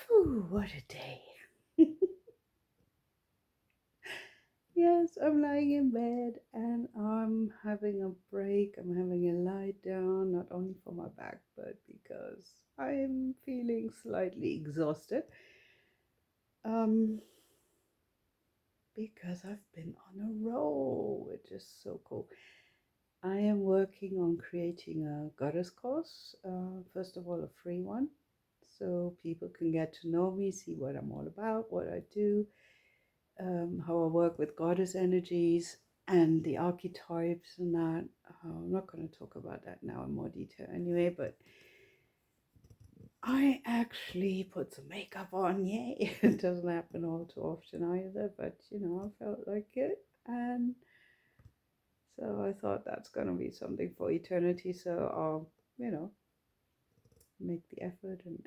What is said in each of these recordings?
Whew, what a day. Yes, I'm lying in bed and I'm having a break. I'm having a lie down, not only for my back, but because I'm feeling slightly exhausted. Um, because I've been on a roll, which is so cool. I am working on creating a goddess course. First of all, a free one, so people can get to know me, see what I'm all about, what I do, how I work with goddess energies and the archetypes and that. I'm not going to talk about that now in more detail anyway, but I actually put some makeup on. Yay! It doesn't happen all too often either, but I felt like it. And so I thought that's going to be something for eternity. So I'll, make the effort. And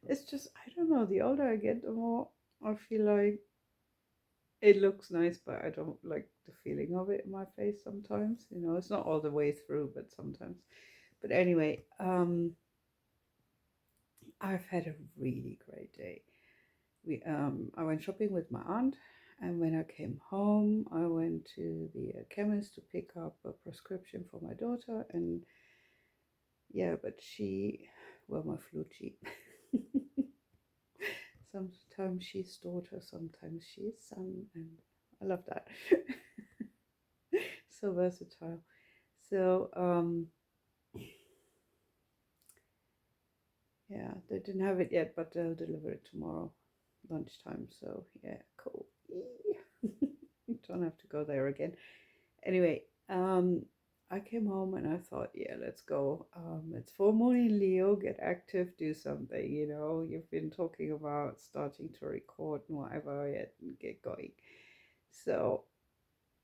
it's just, I don't know, the older I get, the more I feel like it looks nice, but I don't like the feeling of it in my face sometimes. It's not all the way through, but sometimes. But anyway, I've had a really great day. I went shopping with my aunt, and when I came home, I went to the chemist to pick up a prescription for my daughter. And yeah, but my flucci. Sometimes she's daughter, sometimes she's son, and I love that. So versatile. So yeah, they didn't have it yet, but they'll deliver it tomorrow lunchtime. So yeah, cool. Don't have to go there again. Anyway, I came home and I thought, yeah, let's go. It's full moon in Leo. Get active, do something. You've been talking about starting to record and whatever, yet get going. So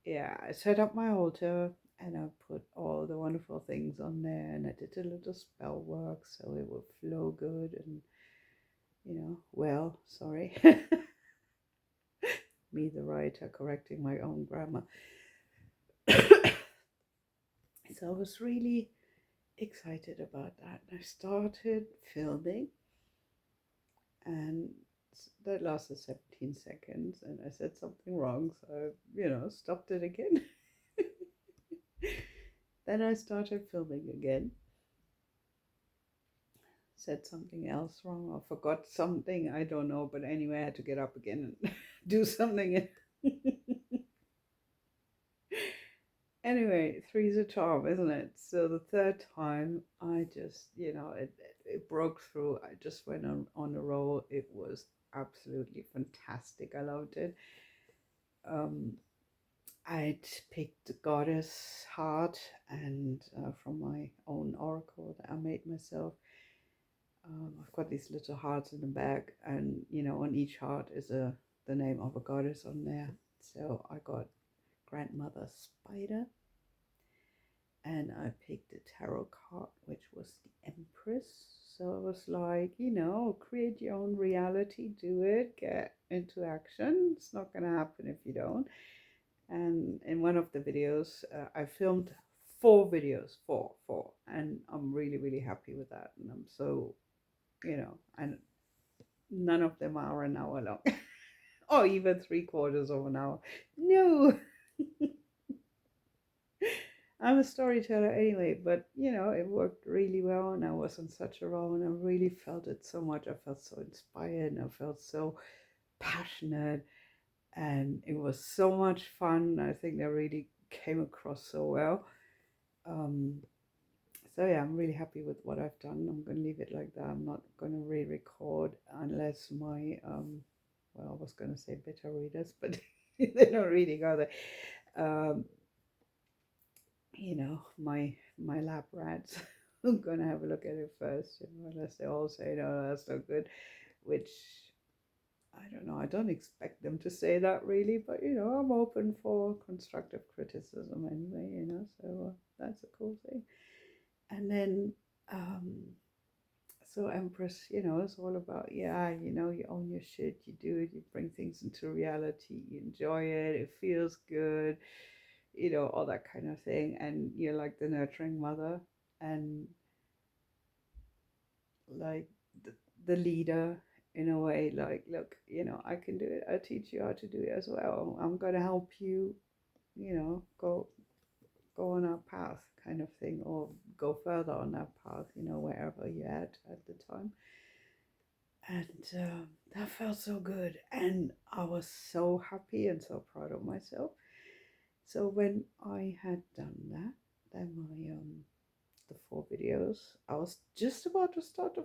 yeah, I set up my altar and I put all the wonderful things on there, and I did a little spell work so it would flow good. And sorry, me the writer correcting my own grammar. So I was really excited about that. I started filming, and that lasted 17 seconds, and I said something wrong, so stopped it again. Then I started filming again, said something else wrong or forgot something, I don't know, but anyway, I had to get up again and do something. Anyway, three's a charm, isn't it? So the third time, I just, it broke through. I just went on a roll. It was absolutely fantastic. I loved it. Um, I'd picked the goddess heart and from my own oracle that I made myself. I've got these little hearts in the bag, and on each heart is the name of a goddess on there. So I got grandmother spider, and I picked a tarot card, which was the Empress. So I was like, create your own reality, do it, get into action. It's not going to happen if you don't. And in one of the videos, I filmed 4 videos, four, and I'm really, really happy with that. And I'm so, and none of them are an hour long, or even 3/4 of an hour. No. I'm a storyteller anyway, but it worked really well, and I was on such a roll, and I really felt it so much. I felt so inspired, and I felt so passionate, and it was so much fun. I think that really came across so well. Um, so yeah, I'm really happy with what I've done. I'm going to leave it like that. I'm not going to re-record unless my I was going to say beta readers, but they're not reading, are they? Um, my lab rats. I'm gonna have a look at it first, unless they all say no, that's not good, which I don't know. I don't expect them to say that really, but I'm open for constructive criticism anyway, so that's a cool thing. And then, so Empress, it's all about, yeah, you own your shit, you do it, you bring things into reality, you enjoy it, it feels good, all that kind of thing. And you're like the nurturing mother. And like the leader in a way, like, look, I can do it. I teach you how to do it as well. I'm gonna help you, go on our path kind of thing, or go further on that path, wherever you're at the time. And that felt so good. And I was so happy and so proud of myself. So when I had done that, then the 4 videos, I was just about to start the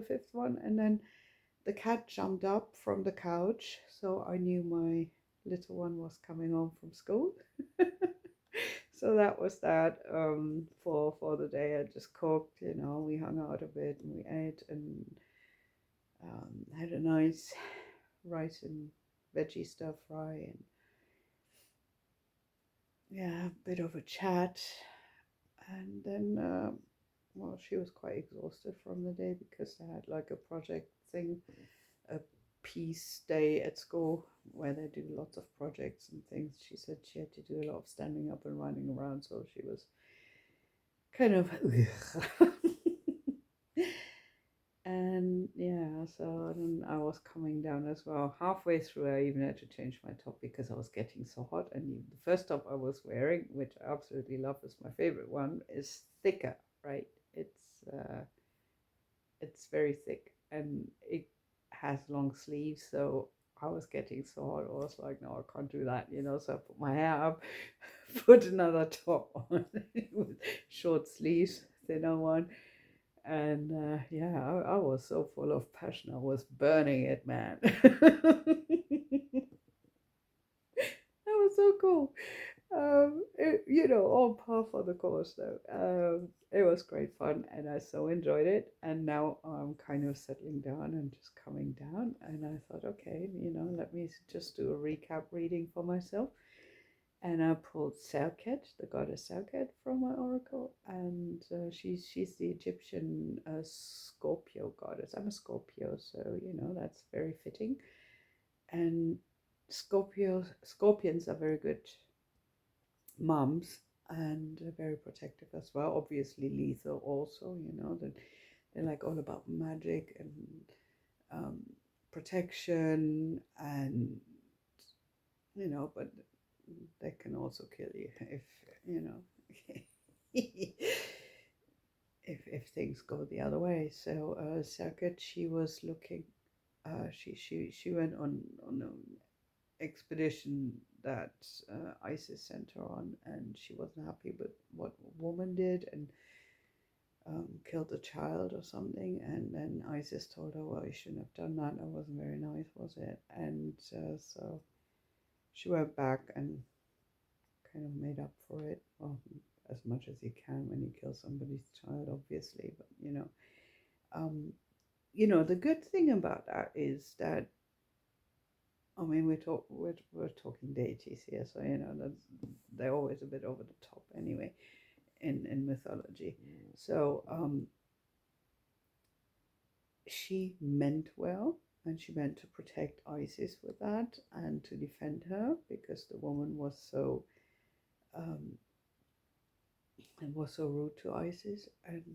fifth one, and then the cat jumped up from the couch, so I knew my little one was coming home from school. So that was that for the day. I just cooked, we hung out a bit and we ate, and had a nice rice and veggie stir fry, and yeah, a bit of a chat. And then well, she was quite exhausted from the day because they had like a project thing, a peace day at school where they do lots of projects and things. She said she had to do a lot of standing up and running around, so she was kind of and yeah, so then I was coming down as well. Halfway through, I even had to change my top because I was getting so hot. And the first top I was wearing, which I absolutely love, is my favorite one, is thicker, right? It's very thick, and it has long sleeves, so I was getting so hot. I was like, no, I can't do that, So I put my hair up, put another top on with short sleeves, thinner one. And yeah, I was so full of passion. I was burning it, man. That was so cool. All par for the course, though. It was great fun, and I so enjoyed it. And now I'm kind of settling down and just coming down. And I thought, okay, let me just do a recap reading for myself. And I pulled Serket, the goddess Serket, from my oracle, and she's the Egyptian Scorpio goddess. I'm a Scorpio, so that's very fitting. And scorpions are very good moms, and very protective as well. Obviously lethal also. They're like all about magic and um, protection, and but they can also kill you if you know if things go the other way. So Serket, she was looking. She went on an expedition that ISIS sent her on, and she wasn't happy with what a woman did, and killed a child or something. And then ISIS told her, well, you shouldn't have done that. That wasn't very nice, was it? And so she went back and kind of made up for it. Well, as much as you can when you kill somebody's child, obviously. But um, the good thing about that is that, I mean, we're talking deities here, so they're always a bit over the top anyway in mythology. So she meant well, and she meant to protect Isis with that and to defend her, because the woman was so um, and was so rude to Isis. And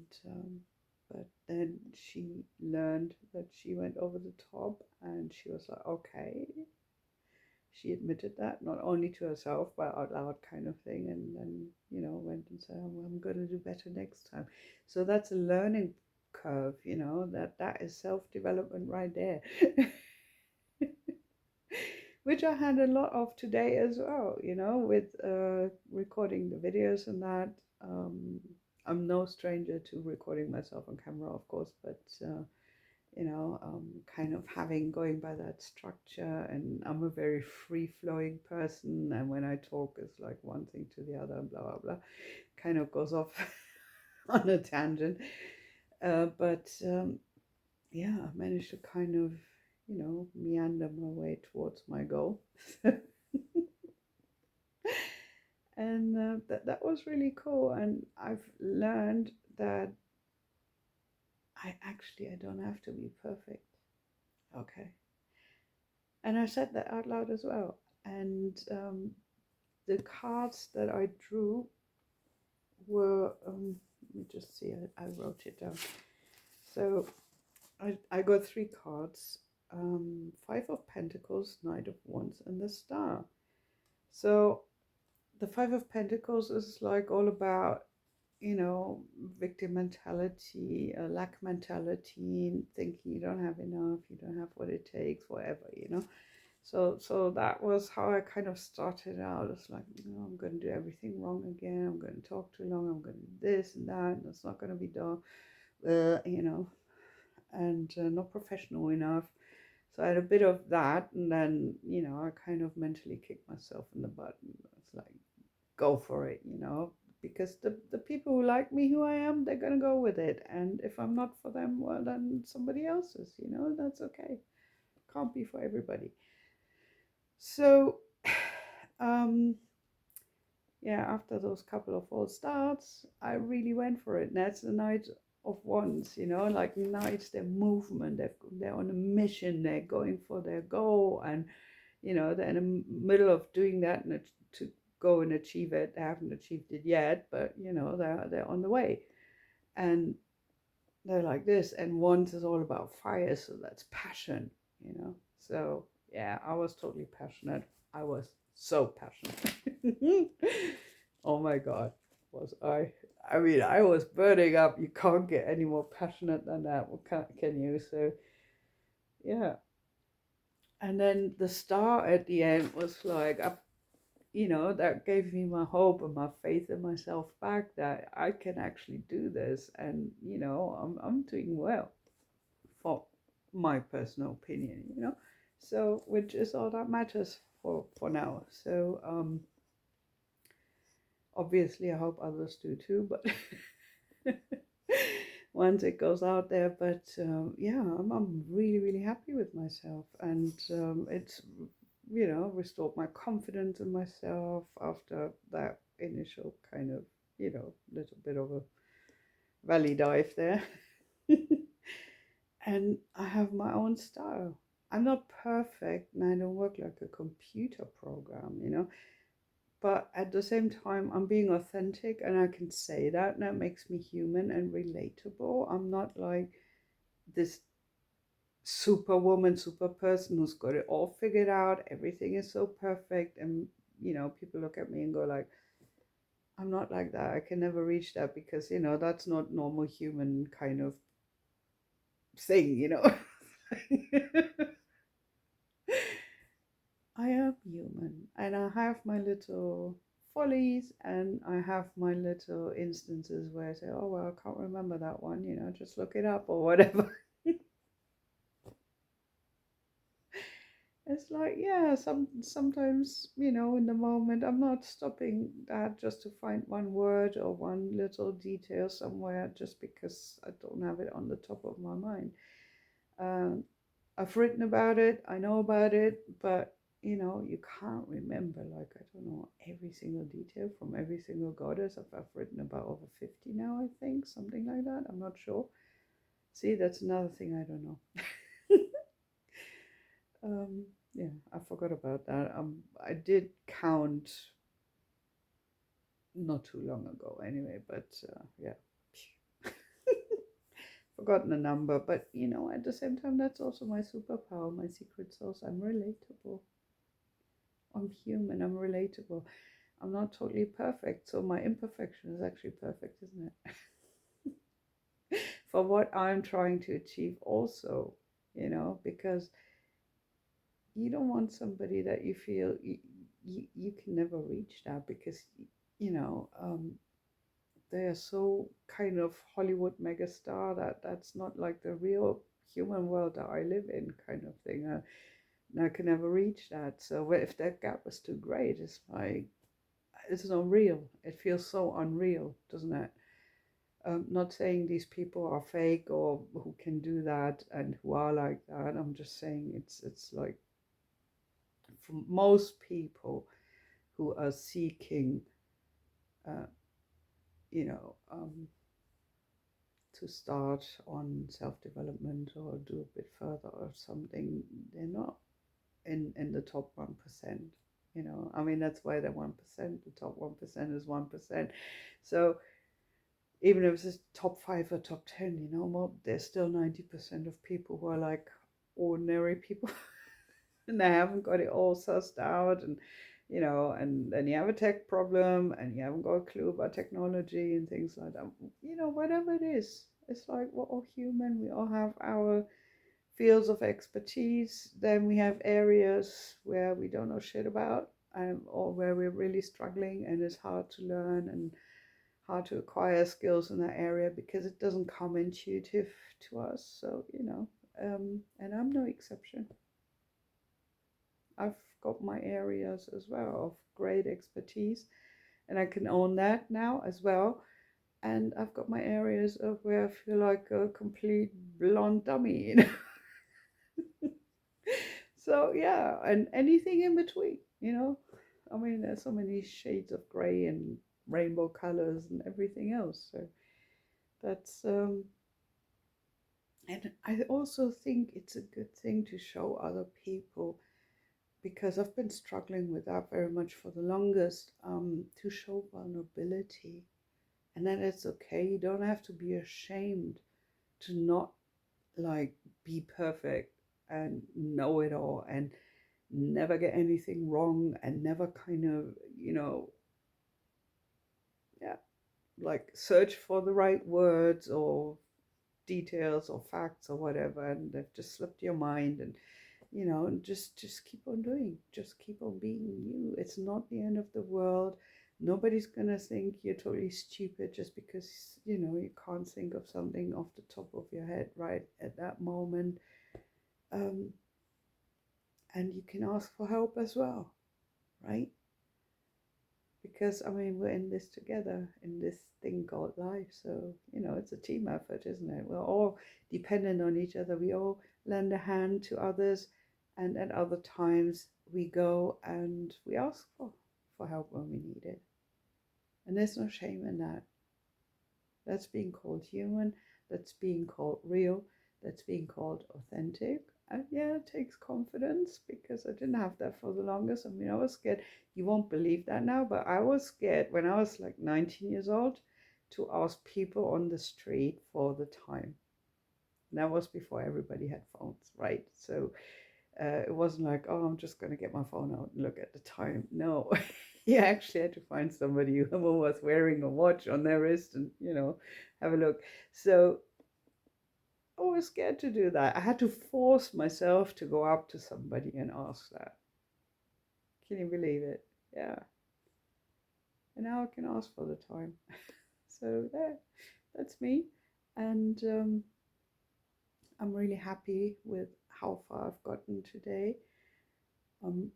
but then she learned that she went over the top, and she was like, okay. She admitted that, not only to herself but out loud, kind of thing, and then went and said, I'm going to do better next time. So that's a learning curve, that is self-development right there. Which I had a lot of today as well, with recording the videos and that. I'm no stranger to recording myself on camera, of course, but kind of going by that structure. And I'm a very free-flowing person, and when I talk, it's like one thing to the other, blah blah blah, kind of goes off on a tangent. But yeah, I managed to kind of meander my way towards my goal. And that was really cool. And I've learned that I don't have to be perfect. Okay. And I said that out loud as well. And the cards that I drew were, let me just see, I wrote it down. So I got three cards, Five of Pentacles, Knight of Wands, and the Star. So the Five of Pentacles is like all about, victim mentality, lack mentality, thinking you don't have enough, you don't have what it takes, whatever. So that was how I kind of started out. It's like, I'm going to do everything wrong again. I'm going to talk too long. I'm going to do this and that, and it's not going to be done, and not professional enough. So I had a bit of that, and then, I kind of mentally kicked myself in the butt. And it's like, go for it. Because the people who like me, who I am, they're going to go with it. And if I'm not for them, well, then somebody else is. That's okay. Can't be for everybody. So, um, yeah, after those couple of false starts, I really went for it. And that's the Knight of Wands, like knights, their movement, they're on a mission, they're going for their goal, and they're in the middle of doing that and to go and achieve it. They haven't achieved it yet, but they're on the way, and they're like this. And Wands is all about fire, so that's passion. So yeah, I was totally passionate. I was so passionate. Oh my God, was I? I mean, I was burning up. You can't get any more passionate than that. What can you? So yeah. And then the star at the end was like, that gave me my hope and my faith in myself back, that I can actually do this. And, I'm doing well, for my personal opinion. So, which is all that matters for now. So, obviously, I hope others do too, but once it goes out there. But yeah, I'm really, really happy with myself. And it's, restored my confidence in myself after that initial kind of, little bit of a valley dive there. And I have my own style. I'm not perfect and I don't work like a computer program. But at the same time, I'm being authentic, and I can say that, and that makes me human and relatable. I'm not like this superwoman, super person who's got it all figured out. Everything is so perfect. And, people look at me and go like, I'm not like that. I can never reach that because, that's not normal human kind of thing. I am human, and I have my little follies, and I have my little instances where I say, oh, well, I can't remember that one, just look it up or whatever. It's like, yeah, sometimes, in the moment, I'm not stopping that just to find one word or one little detail somewhere just because I don't have it on the top of my mind. Um, I've written about it, I know about it, but you can't remember, like, I don't know, every single detail from every single goddess. I've written about over 50 now, I think, something like that. I'm not sure. See, that's another thing I don't know. Yeah, I forgot about that. I did count not too long ago anyway, but yeah. Forgotten the number, but at the same time, that's also my superpower, my secret sauce. I'm relatable. I'm human, I'm relatable. I'm not totally perfect, so my imperfection is actually perfect, isn't it? For what I'm trying to achieve also, because you don't want somebody that you feel you can never reach that, because you know they are so kind of Hollywood megastar that's not like the real human world that I live in, kind of thing. And I can never reach that. So if that gap was too great, it's like, it's not real. It feels so unreal, doesn't it? Not saying these people are fake or who can do that and who are like that. I'm just saying it's like, for most people who are seeking, uh, you know, to start on self-development or do a bit further or something, they're not in the top 1%. I mean, that's why they're 1%. The top 1% is 1%. So even if it's top 5 or top 10, well, there's still 90% of people who are like ordinary people and they haven't got it all sussed out. And, and then you have a tech problem and you haven't got a clue about technology and things like that. Whatever it is, it's like we're all human. We all have our fields of expertise. Then we have areas where we don't know shit about, or where we're really struggling and it's hard to learn and hard to acquire skills in that area because it doesn't come intuitive to us. So, and I'm no exception. I've got my areas as well of great expertise, and I can own that now as well. And I've got my areas of where I feel like a complete blonde dummy. So yeah, and anything in between. I mean, there's so many shades of gray and rainbow colors and everything else. So that's and I also think it's a good thing to show other people, because I've been struggling with that very much for the longest, to show vulnerability, and that it's okay. You don't have to be ashamed to not like be perfect and know it all and never get anything wrong and never kind of, yeah, like search for the right words or details or facts or whatever, and they've just slipped your mind. And and just keep on doing, just keep on being you. It's not the end of the world. Nobody's gonna think you're totally stupid just because you can't think of something off the top of your head right at that moment. um and you can ask for help as well, right? Because I mean, we're in this together, in this thing called life. So it's a team effort, isn't it? We're all dependent on each other. We all lend a hand to others, and at other times we go and we ask for help when we need it. And there's no shame in that. That's being called human. That's being called real. That's being called authentic. And yeah, it takes confidence, because I didn't have that for the longest. I mean, I was scared. You won't believe that now, but I was scared when I was like 19 years old to ask people on the street for the time. And that was before everybody had phones, right? So it wasn't like, oh, I'm just going to get my phone out and look at the time. No, you actually had to find somebody who was wearing a watch on their wrist and, have a look. So I was scared to do that. I had to force myself to go up to somebody and ask that. Can you believe it? Yeah. And now I can ask for the time. So there, that's me. And I'm really happy with how far I've gotten today. I'm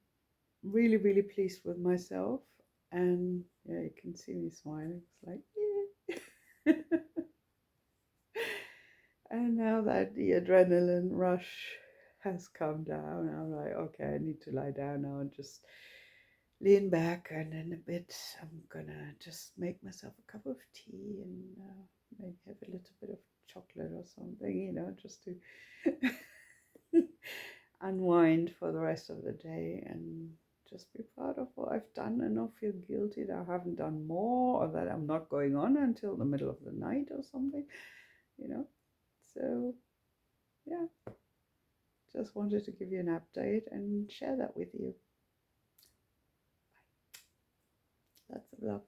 really, really pleased with myself. And yeah, you can see me smiling. It's like, yeah. And now that the adrenaline rush has come down, I'm like, okay, I need to lie down now and just lean back. And in a bit, I'm gonna just make myself a cup of tea and maybe have a little bit of chocolate or something, just to unwind for the rest of the day and just be proud of what I've done and not feel guilty that I haven't done more, or that I'm not going on until the middle of the night or something. So yeah, just wanted to give you an update and share that with you. Lots of love.